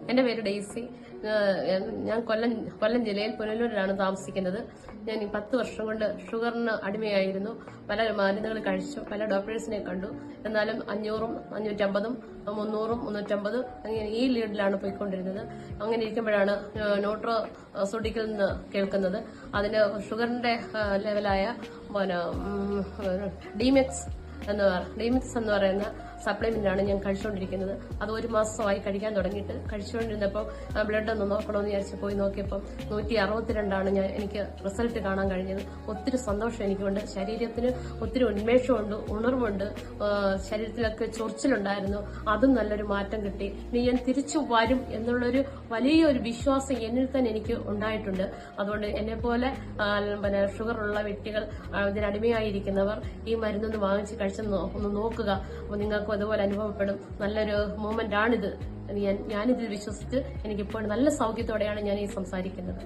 എന്റെ പേര് ഡെയ്സി. ഞാൻ കൊല്ലം ജില്ലയിൽ പുനലൂരിലാണ് താമസിക്കുന്നത്. ഞാൻ 10 വർഷം കൊണ്ട് ഷുഗറിന് അടിമയായിരുന്നു. പല മരുന്നുകൾ കഴിച്ചു, പല ഡോക്ടേഴ്സിനെ കണ്ടു. എന്നാലും 500ഉം 550ഉം 300ഉം 350 അങ്ങനെ ഈ ലീഡിലാണ് പോയിക്കൊണ്ടിരുന്നത്. അങ്ങനെ ഇരിക്കുമ്പോഴാണ് ന്യൂട്രോസൂട്ടിക്കിൽ നിന്ന് കേൾക്കുന്നത്. അതിന് ഷുഗറിന്റെ ലെവലായ ഡിമെക്സ് എന്ന് പറയുന്ന സപ്ലിമെന്റ് ആണ് ഞാൻ കഴിച്ചുകൊണ്ടിരിക്കുന്നത്. അത് 1 മാസമായി കഴിക്കാൻ തുടങ്ങിയിട്ട്. കഴിച്ചുകൊണ്ടിരുന്നപ്പോൾ ബ്ലഡ് ഒന്ന് നോക്കണമെന്ന് വിചാരിച്ച് പോയി നോക്കിയപ്പോൾ 162 എനിക്ക് റിസൾട്ട് കാണാൻ കഴിഞ്ഞത്. ഒത്തിരി സന്തോഷം എനിക്കുണ്ട്. ശരീരത്തിന് ഒത്തിരി ഉന്മേഷമുണ്ട്, ഉണർവുണ്ട്. ശരീരത്തിലൊക്കെ ചൊറിച്ചിലുണ്ടായിരുന്നു, അതും നല്ലൊരു മാറ്റം കിട്ടി. ഇനി ഞാൻ തിരിച്ചു വരും എന്നുള്ളൊരു വലിയൊരു വിശ്വാസം എന്നിൽ തന്നെ എനിക്ക് ഉണ്ടായിട്ടുണ്ട്. അതുകൊണ്ട് എന്നെ പോലെ ഷുഗർ ഉള്ള വ്യക്തികൾ, ഇതിനടിമയായിരിക്കുന്നവർ ഈ മരുന്നൊന്ന് വാങ്ങിച്ച് കഴിച്ചൊന്ന് നോക്കുക. അപ്പൊ നിങ്ങൾക്ക് അതുപോലെ അനുഭവപ്പെടും. നല്ലൊരു മൂവ്മെന്റ് ആണിത്. ഞാനിതിൽ വിശ്വസിച്ച് എനിക്കിപ്പോൾ നല്ല സൗഖ്യത്തോടെയാണ് ഞാൻ ഈ സംസാരിക്കുന്നത്.